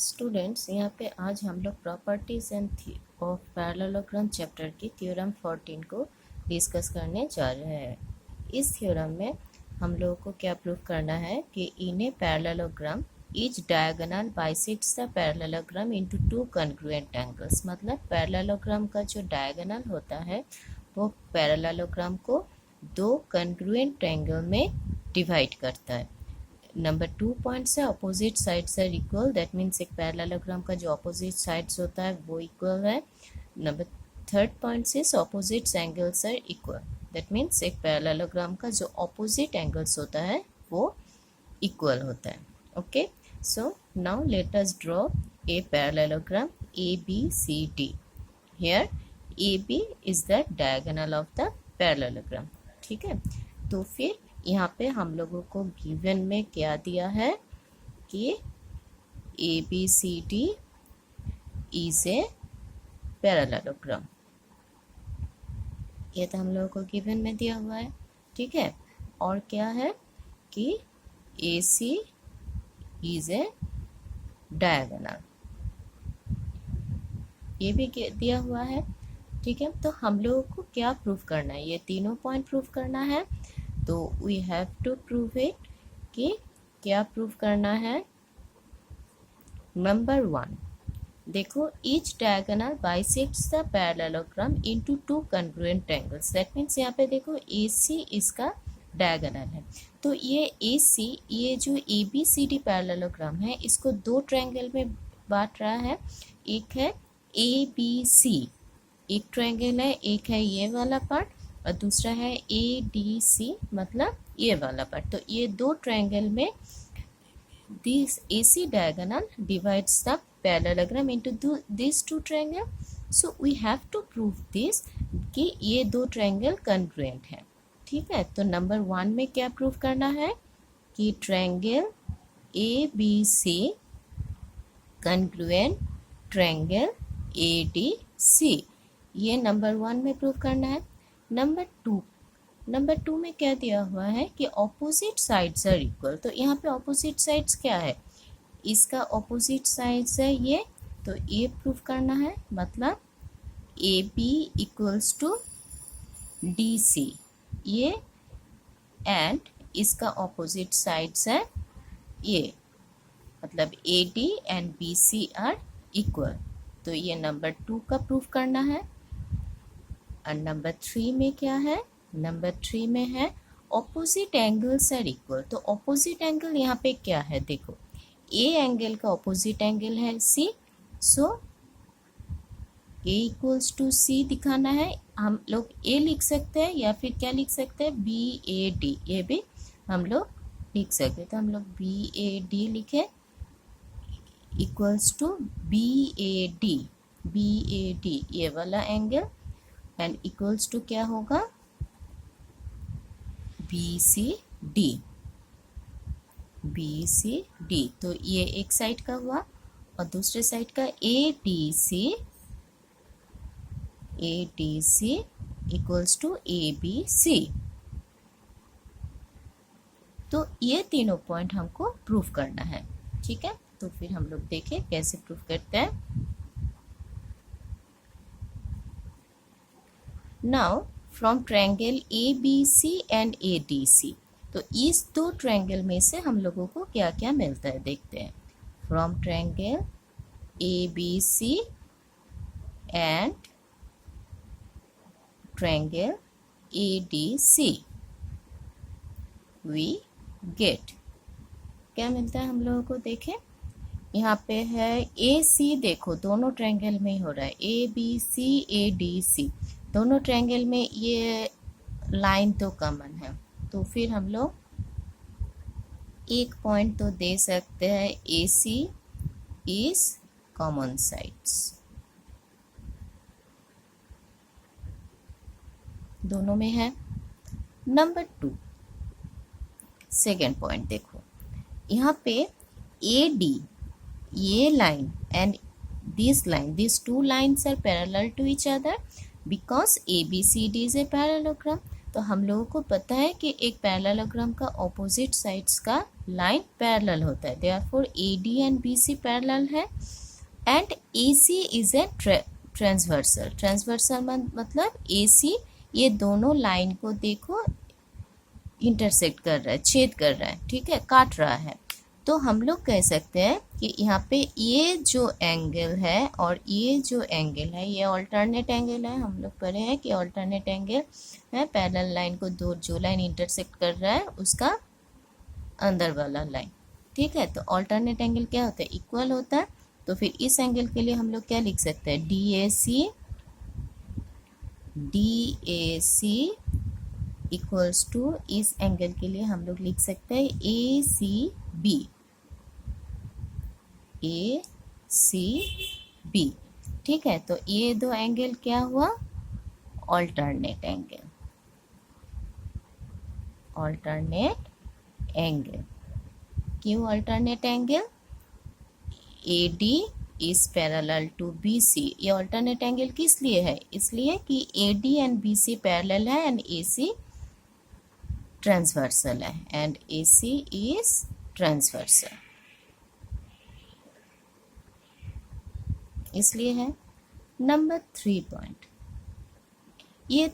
Students, यहाँ पे आज हम लोग properties end of parallelogram chapter की थ्योरम 14 को डिस्कस करने जा रहे हैं। इस थ्योरम में हम लोगों को क्या प्रूव करना है कि in a parallelogram each diagonal bisects the parallelogram into two congruent angles. मतलब पैरेललोग्राम का जो डायगोनल होता है वो पैरेललोग्राम को दो कॉन्ग्रुएंट एंगल में डिवाइड करता है। नंबर 2 पॉइंट्स है opposite sides are equal, that means एक पैरेललोग्राम का जो अपोजिट साइड्स होता है वो इक्वल है। Number 3 points is opposite angles are equal, that means एक पैरेललोग्राम का जो अपोजिट एंगल्स होता है वो इक्वल होता है। Okay, so now let us draw a parallelogram ABCD। Here AB is the diagonal of the parallelogram. ठीक है, तो फिर यहाँ पे हम लोगों को गिवन में क्या दिया है कि ABCD इज ए पैरेललोग्राम। ये तो हम लोगों को गिवन में दिया हुआ है। ठीक है, और क्या है कि AC इज ए डायगोनल, ये भी दिया हुआ है। ठीक है, तो हम लोगों को क्या प्रूफ करना है, ये तीनों पॉइंट प्रूफ करना है। तो we have to prove it कि क्या प्रूव करना है। नंबर 1 देखो, each diagonal bisects the parallelogram into two congruent angles. That means यहाँ पे देखो AC इसका डायगोनल है, तो ये AC, ये जो ABCD पैरेललोग्राम है इसको दो ट्रायंगल में बांट रहा है। एक है ABC, एक ट्रायंगल है, एक है ये वाला पार्ट और दूसरा है ADC, मतलब ये वाला पार्ट। तो ये दो ट्रायंगल में this AC diagonal divides the parallelogram into these two triangle. So we have to prove this कि ये दो ट्रायंगल कॉन्ग्रुएंट है। ठीक है, तो नंबर 1 में क्या प्रूव करना है कि triangle ABC congruent triangle ADC, ये नंबर 1 में प्रूव करना है। नंबर 2 में क्या दिया हुआ है कि ऑपोजिट साइड्स आर इक्वल। तो यहाँ पे ऑपोजिट साइड्स क्या है, इसका ऑपोजिट साइड्स है ये, तो ये प्रूफ करना है। मतलब AB इक्वल्स टू DC, ये एंड इसका ऑपोजिट साइड्स है ये, मतलब AD and BC are equal. तो ये नंबर 2 का प्रूफ करना है। और नंबर 3 में क्या है, नंबर 3 में है ऑपोजिट एंगल्स आर इक्वल। तो ऑपोजिट एंगल यहाँ पे क्या है, देखो A एंगल का ऑपोजिट एंगल है C, so A equals to C दिखाना है। हम लोग A लिख सकते हैं या फिर क्या लिख सकते हैं, BAD, ये भी हम लोग लिख सकते हैं। तो हम लोग BAD लिखे इक्वल्स टू BAD ये वाला एंगल एंड इक्वल्स टू क्या होगा, BCD। तो ये एक साइड का हुआ और दूसरे साइड का ADC इक्वल्स टू ABC। तो ये तीनों पॉइंट हमको प्रूफ करना है। ठीक है, तो फिर हम लोग देखें कैसे प्रूफ करते हैं। Now from triangle ABC and ADC, तो इस दो ट्रायंगल में से हम लोगों को क्या क्या मिलता है देखते हैं। From triangle ABC and triangle ADC we get, क्या मिलता है हम लोगों को, देखें यहाँ पे है AC, देखो दोनों ट्रायंगल में ही हो रहा है, ABC ADC दोनों ट्रायंगल में ये लाइन तो कॉमन है। तो फिर हम लोग एक पॉइंट तो दे सकते हैं, AC इज कॉमन साइड्स, दोनों में है। नंबर 2 सेकेंड पॉइंट देखो, यहाँ पे AD ये line and this line, this two lines are parallel to each other because ABCD is a parallelogram. तो हम लोगों को पता है कि एक पैरेललोग्राम का ऑपोजिट साइड्स का लाइन पैरेलल होता है, therefore AD and BC parallel है and AC is a transversal. Transversal मतलब AC ये दोनों लाइन को देखो इंटरसेक्ट कर रहा है, छेद कर रहा है, ठीक है, काट रहा है। तो हम लोग कह सकते हैं कि यहाँ पे ये जो एंगल है और ये जो एंगल है ये अल्टरनेट एंगल है। हम लोग पढ़े हैं कि अल्टरनेट एंगल है पैरेलल लाइन को दो जो लाइन इंटरसेक्ट कर रहा है उसका अंदर वाला लाइन, ठीक है। तो अल्टरनेट एंगल क्या होता है, इक्वल होता है। तो फिर इस एंगल के लिए हम लोग क्या लिख सकते हैं, DAC इक्वल्स टू, इस एंगल के लिए हम लोग लिख सकते हैं ACB, ठीक है। तो ये दो एंगल क्या हुआ, अल्टरनेट एंगल। अल्टरनेट एंगल क्यों alternate angle, AD is parallel to BC। ये अल्टरनेट एंगल किस लिए है, इसलिए कि AD एंड BC पैरेलल है एंड AC ट्रांसवर्सल है एंड AC इज ट्रांसवर्सल, इसलिए है। नंबर 3 पॉइंट, ये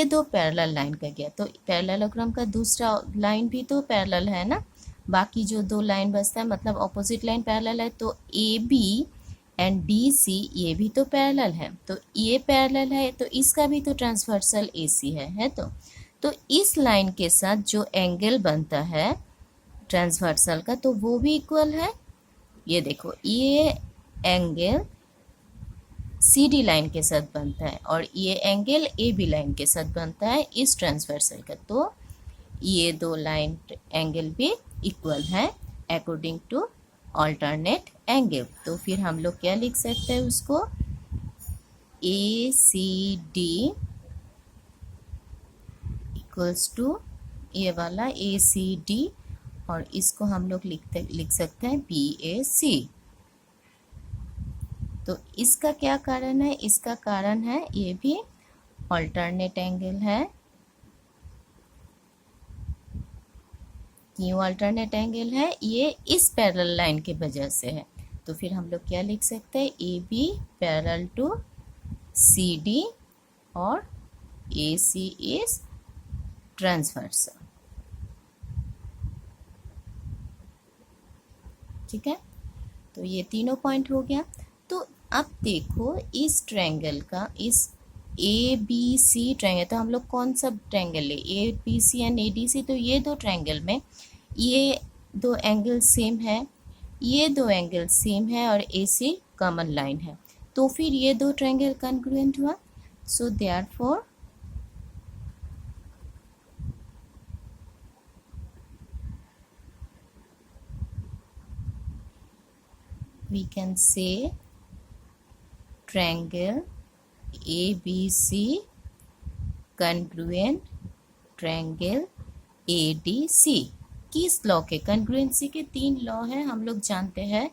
दो पैरेलल लाइन का गया, तो पैरेललोग्राम का दूसरा लाइन भी तो पैरेलल है ना, बाकी जो दो लाइन बचता है मतलब ऑपोजिट लाइन पैरेलल है, तो AB एंड DC ये भी तो पैरेलल है, तो ये पैरेलल है तो इसका भी तो ट्रांसवर्सल AC है तो इस लाइन के साथ जो एंगल बनता है ट्रांसवर्सल का तो वो भी इक्वल है। ये देखो ये एंगल CD लाइन के साथ बनता है और ये एंगल AB लाइन के साथ बनता है इस ट्रांसवर्सल का, तो ये दो लाइन एंगल भी इक्वल है अकॉर्डिंग टू अल्टरनेट एंगल। तो फिर हम लोग क्या लिख सकते हैं उसको, ACD इक्वल्स टू ये वाला ACD और इसको हम लोग लिख सकते हैं BAC। तो इसका क्या कारण है, इसका कारण है ये भी अल्टरनेट एंगल है। क्यों अल्टरनेट एंगल है, ये इस पैरेलल लाइन के वजह से है। तो फिर हम लोग क्या लिख सकते हैं, AB पैरेलल टू CD और AC इज ट्रांसवर्सल, ठीक है। तो ये तीनों पॉइंट हो गया। तो अब देखो इस ट्रायंगल का, इस ABC ट्रायंगल, तो हम लोग कौन सा ट्रायंगल ले, ABC एंड ADC, तो ये दो ट्रायंगल में ये दो एंगल सेम है, ये दो एंगल सेम है और AC कॉमन लाइन है, तो फिर ये दो ट्रायंगल कॉन्ग्रुएंट हुआ। So therefore we can say triangle ABC congruent triangle ADC। किस लॉ के, कॉन्ग्रुएंसी के 3 लॉ हैं, हम लोग जानते हैं,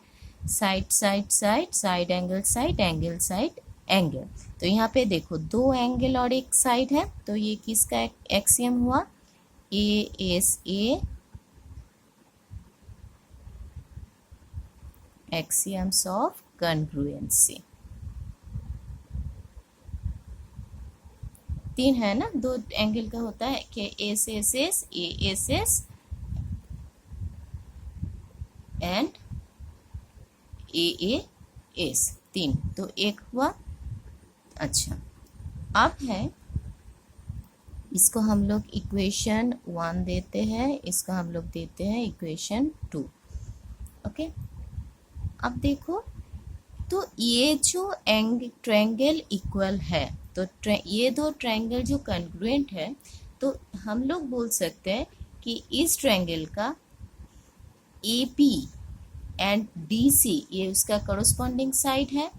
side side side, side angle side, angle side angle. तो यहाँ पे देखो दो एंगल और एक साइड है, तो ये किसका एक्सियम हुआ, ASA एक्सियम्स ऑफ कॉन्ग्रुएंसी। 3 है ना, दो एंगल का होता है कि ASS ASS एंड AAS, 3, तो एक हुआ। अच्छा अब है, इसको हम लोग इक्वेशन 1 देते हैं, इसका हम लोग देते हैं इक्वेशन 2, ओके। अब देखो तो ये जो ट्रायंगल इक्वल है, तो ये दो ट्रायंगल जो कॉन्ग्रुएंट है, तो हम लोग बोल सकते हैं कि इस ट्रायंगल का AP एंड DC ये उसका कॉरस्पॉन्डिंग साइड है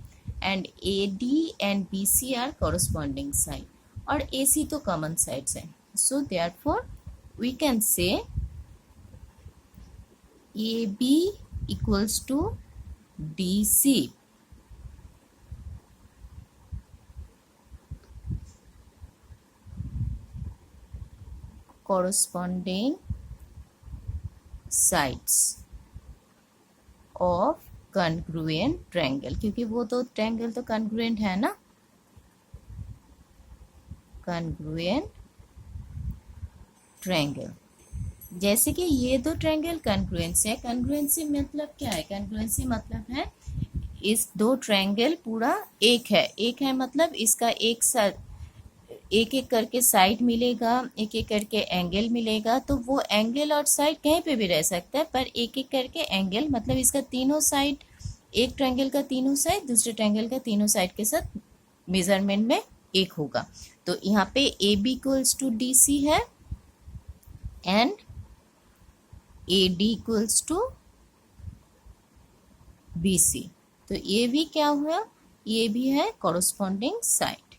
and AD and BC are corresponding side और AC तो कॉमन साइड्स है। So therefore we can say AB equals to DC corresponding sides of congruent triangle, क्योंकि वो तो ट्रायंगल तो कॉन्ग्रुएंट है ना, कॉन्ग्रुएंट ट्रायंगल। जैसे कि ये दो ट्रायंगल कॉन्ग्रुएंस है। कॉन्ग्रुएंसी मतलब क्या है? कॉन्ग्रुएंसी मतलब है इस दो ट्रायंगल पूरा एक है। एक है मतलब इसका एक साथ एक एक करके साइड मिलेगा, एक एक करके एंगल मिलेगा, तो वो एंगल और साइड कहीं पे भी रह सकता है, पर एक एक करके एंगल मतलब इसका तीनों साइड, एक ट्रायंगल का तीनों साइड दूसरे ट्रायंगल का तीनों साइड के साथ मेजरमेंट में एक होगा। तो यहाँ पे A B equals to D C है and A D equals to B C. तो ये भी क्या हुआ? ये भी है कॉरस्पॉन्डिंग साइड।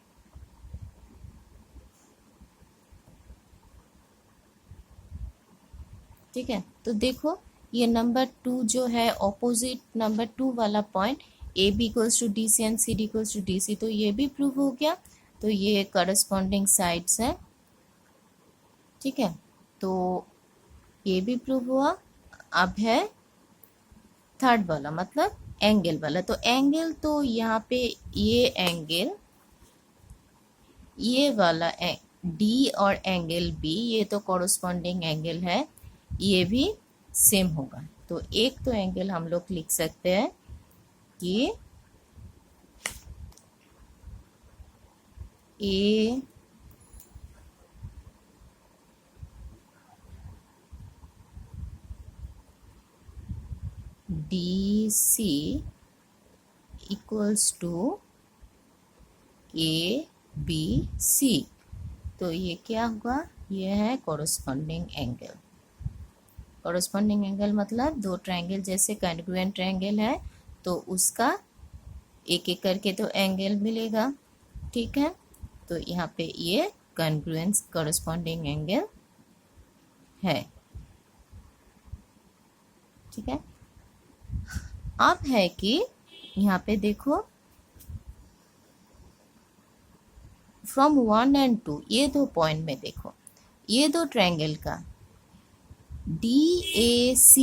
ठीक है, तो देखो ये नंबर 2 जो है ऑपोजिट नंबर 2 वाला point A B equals to D C and C D equals to D C, तो ये भी प्रूव हो गया। तो ये करस्पॉन्डिंग साइड्स है। ठीक है, तो ये भी प्रूव हुआ। अब है थर्ड वाला मतलब एंगल वाला। तो एंगल तो यहाँ पे ये एंगल, ये वाला डी और एंगल बी, ये तो कॉरस्पॉन्डिंग एंगल है, ये भी सेम होगा। तो एक तो एंगल हम लोग लिख सकते हैं कि A D C equals to A B C. तो ये क्या होगा? ये है कॉरस्पॉन्डिंग एंगल। कॉरस्पॉन्डिंग एंगल मतलब दो ट्रायंगल जैसे कॉन्ग्रुएंट ट्रायंगल है तो उसका एक एक करके तो एंगल मिलेगा। ठीक है, तो यहाँ पे ये कॉन्ग्रुएंस कॉरस्पॉन्डिंग एंगल है। ठीक है, अब है कि यहाँ पे देखो फ्रॉम 1 एंड 2 ये दो पॉइंट में देखो, ये दो ट्रायंगल का DAC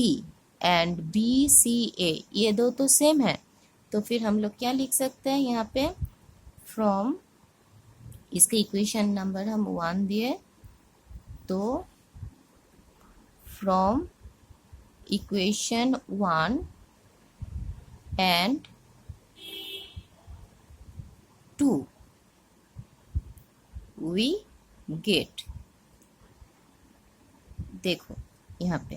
एंड BCA ये दो तो सेम है। तो फिर हम लोग क्या लिख सकते हैं यहाँ पे? फ्रॉम, इसके इक्वेशन नंबर हम 1 दिए, तो from equation 1 and 2 we get, देखो यहाँ पे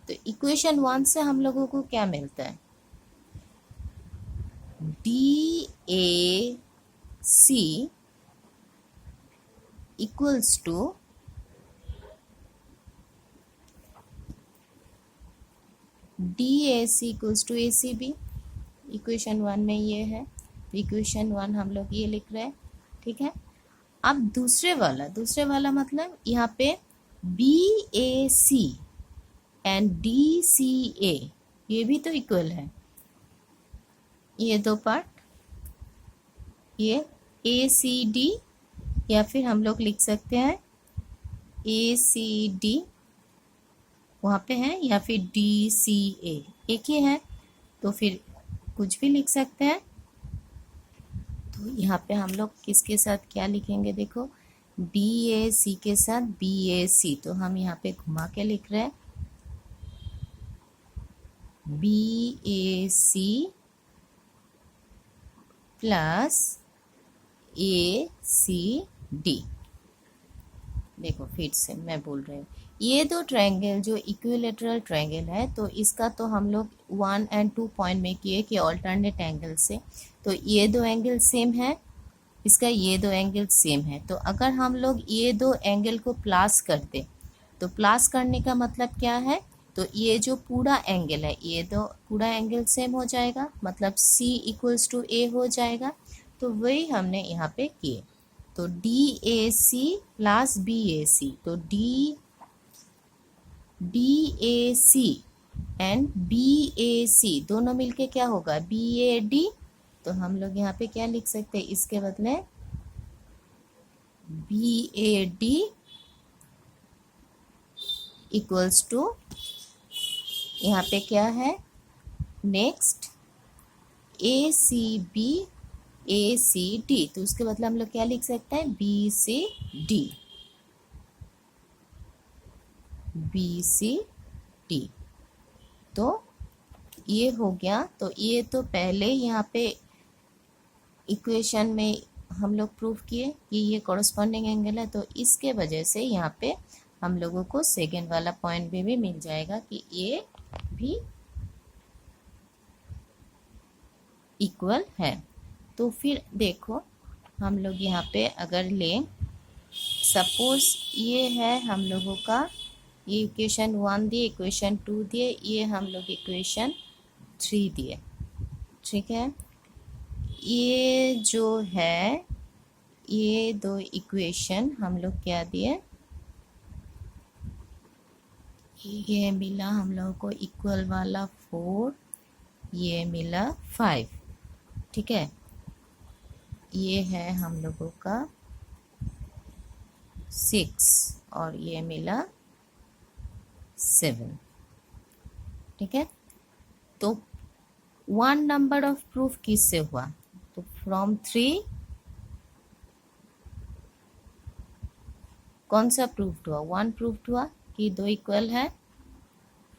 तो इक्वेशन 1 से हम लोगों को क्या मिलता है? DAC equals to DAC equals to ACB। Equation 1 में ये है, तो इक्वेशन 1 हम लोग ये लिख रहे हैं। ठीक है, अब दूसरे वाला मतलब यहाँ पे BAC एंड DCA ये भी तो इक्वल है, ये दो पार्ट, ये ACD या फिर हम लोग लिख सकते हैं ACD वहाँ पे है, या फिर DCA एक ही है, तो फिर कुछ भी लिख सकते हैं। तो यहाँ पे हम लोग किसके साथ क्या लिखेंगे? देखो DAC के साथ BAC, तो हम यहाँ पे घुमा के लिख रहे हैं BAC प्लस ACD। देखो फिर से मैं बोल रही हूँ, ये दो ट्रायंगल जो इक्विलेटरल ट्रायंगल है, तो इसका तो हम लोग 1 एंड 2 पॉइंट में किए कि ऑल्टरनेट एंगल से, तो ये दो एंगल सेम है, इसका ये दो एंगल सेम है। तो अगर हम लोग ये दो एंगल को प्लस कर दे, तो प्लस करने का मतलब क्या है? तो ये जो पूरा एंगल है, ये दो पूरा एंगल सेम हो जाएगा, मतलब C इक्वल्स टू A हो जाएगा। तो वही हमने यहाँ पे किए। तो DAC प्लस BAC, तो DAC एंड BAC दोनों मिलके क्या होगा? BAD। तो हम लोग यहाँ पे क्या लिख सकते हैं इसके बदले? BAD इक्वल्स टू यहाँ पे क्या है, next A C B A C D, तो उसके बदले हम लोग क्या लिख सकते हैं, B C D, B C D. तो ये हो गया। तो ये तो पहले यहाँ पे इक्वेशन में हम लोग प्रूफ किए कि ये कॉरस्पॉन्डिंग एंगल है, तो इसके वजह से यहाँ पे हम लोगों को सेकेंड वाला पॉइंट भी मिल जाएगा कि ये भी इक्वल है। तो फिर देखो हम लोग यहाँ पे अगर लें, सपोज ये है हम लोगों का, ये इक्वेशन 1 दिए, इक्वेशन 2 दिए, ये हम लोग इक्वेशन 3 दिए, ठीक है। ये जो है ये दो इक्वेशन हम लोग क्या दिए, ये मिला हम लोगों को इक्वल वाला 4, ये मिला 5, ठीक है। ये है हम लोगों का 6 और ये मिला 7, ठीक है। तो 1 नंबर ऑफ प्रूफ किससे हुआ, तो फ्रॉम 3 कौन सा प्रूफ हुआ, 1 प्रूफ हुआ कि दो इक्वल है।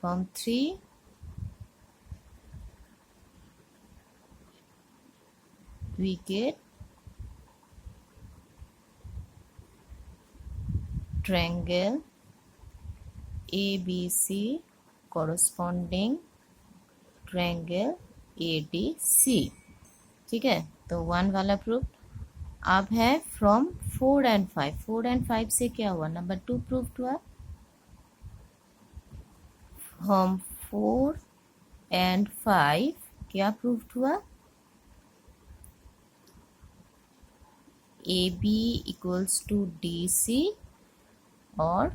From 3 we get triangle ABC corresponding triangle ADC, ठीक है। तो 1 वाला प्रूफ। अब है फ्रॉम 4 एंड 5, 4 एंड 5 से क्या हुआ, नंबर 2 प्रूफ हुआ। फ्रॉम 4 एंड 5 क्या प्रूफ हुआ, AB इक्वल्स टू DC और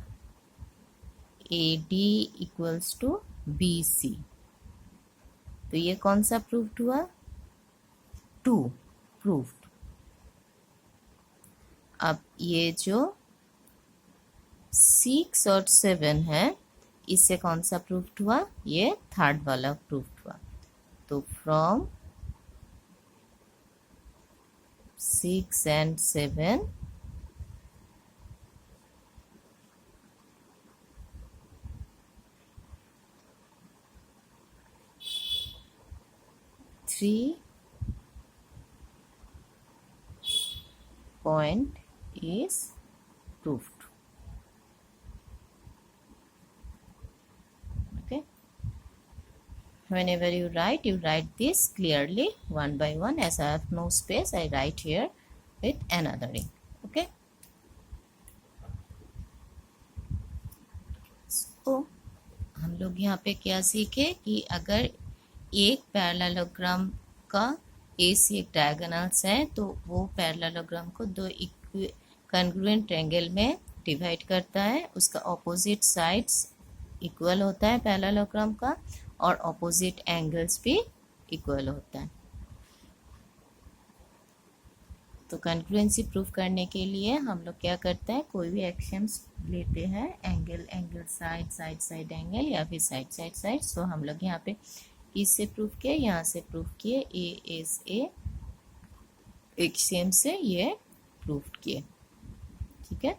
AD इक्वल्स टू BC। तो ये कौन सा प्रूफ हुआ, 2 प्रूफ। अब ये जो 6 और 7 है, इससे कौन सा प्रूफ हुआ, ये 3rd वाला प्रूफ हुआ। तो from 6 and 7 3 point is proved, okay। Whenever you write this clearly one by one, as I have no space I write here with another ring, okay। तो हम लोग यहाँ पे क्या सीखे कि अगर एक पैरेललोग्राम का AC एक डायगोनल्स है, तो वो पैरेललोग्राम को दो कॉन्ग्रुएंट ट्रायंगल में डिवाइड करता है, उसका ऑपोजिट साइड्स इक्वल होता है पैरेललोग्राम का, और ऑपोजिट एंगल्स भी इक्वल होता है। तो कॉन्ग्रुएंसी प्रूफ करने के लिए हम लोग क्या करते हैं, कोई भी एक्शंस लेते हैं, angle angle side side side angle या फिर साइड साइड साइड। तो हम लोग यहाँ पे इससे प्रूफ किए, यहाँ से प्रूफ किए, ए एस ए एक सेम से ये प्रूफ किए, ठीक है।